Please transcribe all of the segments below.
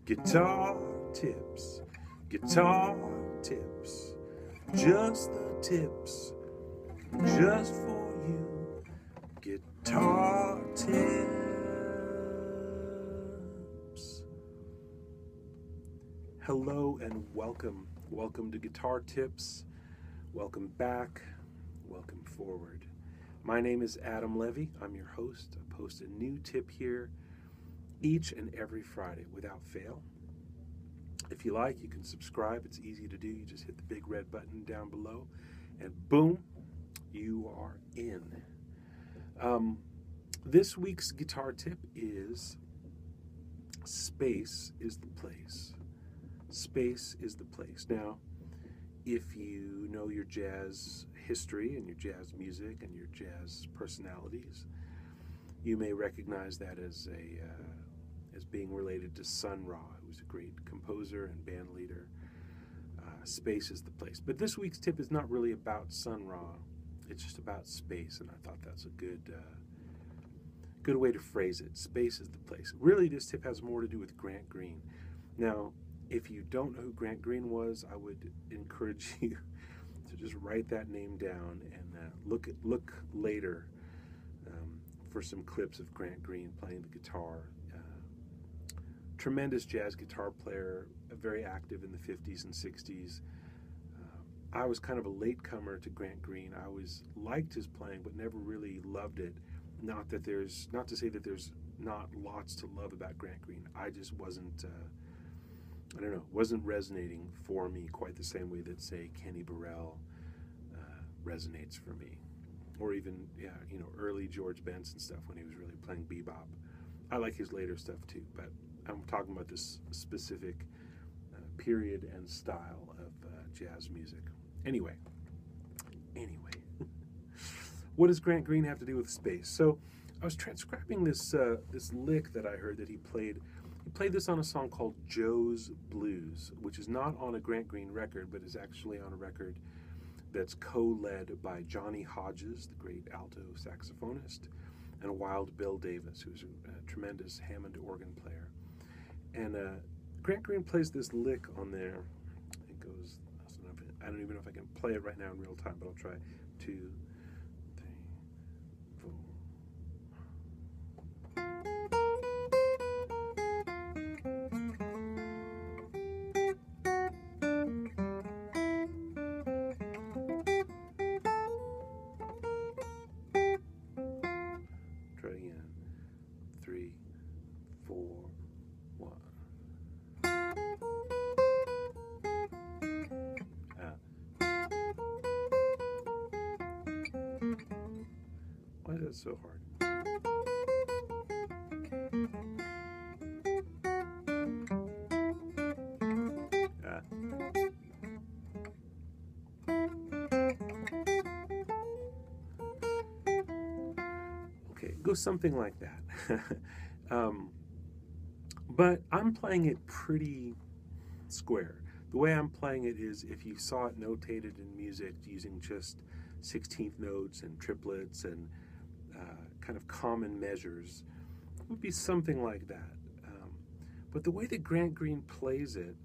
Guitar tips, guitar tips, just the tips, just for you. Guitar tips. Hello and welcome. Welcome to Guitar Tips. Welcome back. Welcome forward. My name is Adam Levy. I'm your host. I post a new tip here each and every Friday without fail. If you like, you can subscribe. It's easy to do. You just hit the big red button down below and boom, you are in. This week's guitar tip is space is the place. Space is the place. Now, if you know your jazz history and your jazz music and your jazz personalities, you may recognize that as being related to Sun Ra, who was a great composer and band leader. Space is the place. But this week's tip is not really about Sun Ra. It's just about space, and I thought that's a good way to phrase it. Space is the place. Really, this tip has more to do with Grant Green. Now, if you don't know who Grant Green was, I would encourage you to just write that name down and look later for some clips of Grant Green playing the guitar. Tremendous jazz guitar player, very active in the 50s and 60s. I was kind of a latecomer to Grant Green. I always liked his playing, but never really loved it. Not to say that there's not lots to love about Grant Green. I just wasn't resonating for me quite the same way that, say, Kenny Burrell resonates for me. Or even, early George Benson stuff when he was really playing bebop. I like his later stuff too, but I'm talking about this specific period and style of jazz music. Anyway, what does Grant Green have to do with space? So I was transcribing this lick that I heard that he played. He played this on a song called Joe's Blues, which is not on a Grant Green record, but is actually on a record that's co-led by Johnny Hodges, the great alto saxophonist, and Wild Bill Davis, who's a tremendous Hammond organ player. And Grant Green plays this lick on there. It goes, I don't even know if I can play it right now in real time, but I'll try. 2, 3, 4. Try it again. 3, 4, 1. Why is that so hard? Okay, it goes something like that. But I'm playing it pretty square. The way I'm playing it is, if you saw it notated in music using just 16th notes and triplets and kind of common measures, it would be something like that. But the way that Grant Green plays it,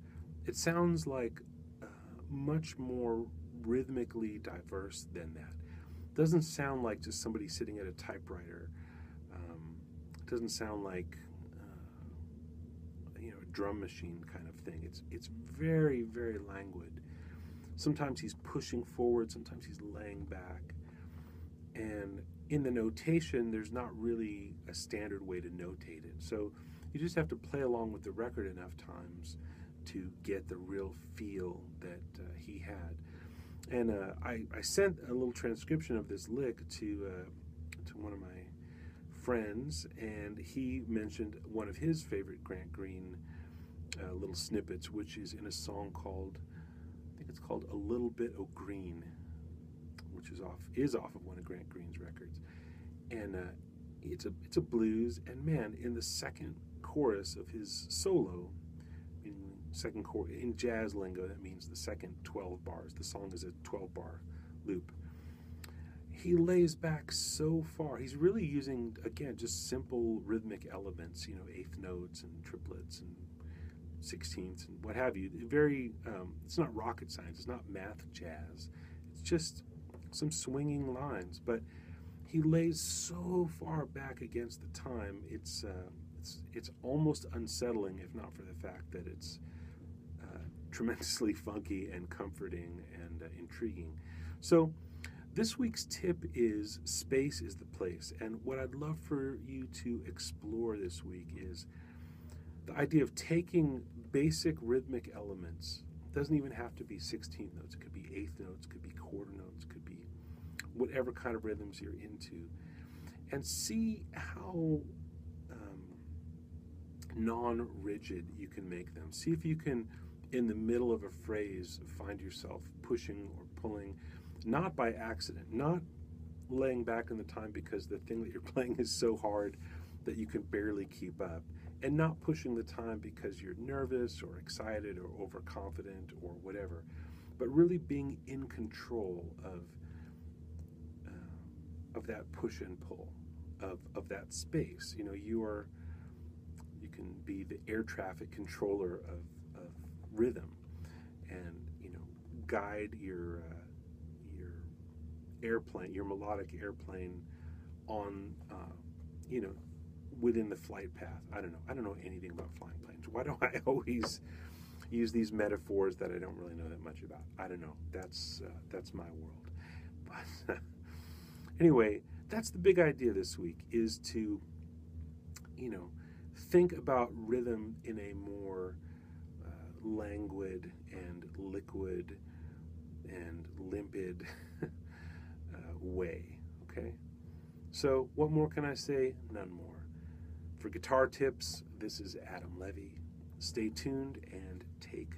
it sounds like much more rhythmically diverse than that. It doesn't sound like just somebody sitting at a typewriter. It doesn't sound like a drum machine kind of thing. It's very, very languid. Sometimes he's pushing forward, sometimes he's laying back. And in the notation, there's not really a standard way to notate it. So you just have to play along with the record enough times to get the real feel that he had. And I sent a little transcription of this lick to one of my friends, and he mentioned one of his favorite Grant Green little snippets, which is in a song called, I think it's called A Little Bit O' Green, which is off of one of Grant Green's records. And it's a blues, and man, in the second chorus of his solo, in jazz lingo, that means the second 12 bars. The song is a 12-bar loop. He lays back so far. He's really using, again, just simple rhythmic elements, eighth notes and triplets and sixteenths and what have you. Very, it's not rocket science. It's not math jazz. It's just some swinging lines. But he lays so far back against the time. It's almost unsettling, if not for the fact that it's tremendously funky and comforting and intriguing. So this week's tip is space is the place. And what I'd love for you to explore this week is the idea of taking basic rhythmic elements. It doesn't even have to be 16th notes. It could be eighth notes, it could be quarter notes, it could be whatever kind of rhythms you're into, and see how non-rigid you can make them. See if you can, in the middle of a phrase, find yourself pushing or pulling, not by accident, not laying back in the time because the thing that you're playing is so hard that you can barely keep up, and not pushing the time because you're nervous or excited or overconfident or whatever, but really being in control of that push and pull, of that space. You know, you can be the air traffic controller of rhythm, and guide your airplane, your melodic airplane on within the flight path. I don't know anything about flying planes. Why do I always use these metaphors that I don't really know that much about? I don't know. That's my world. But anyway, that's the big idea this week, is to think about rhythm in a more languid and liquid and limpid way. Okay? So what more can I say? None more. For guitar tips, this is Adam Levy. Stay tuned and take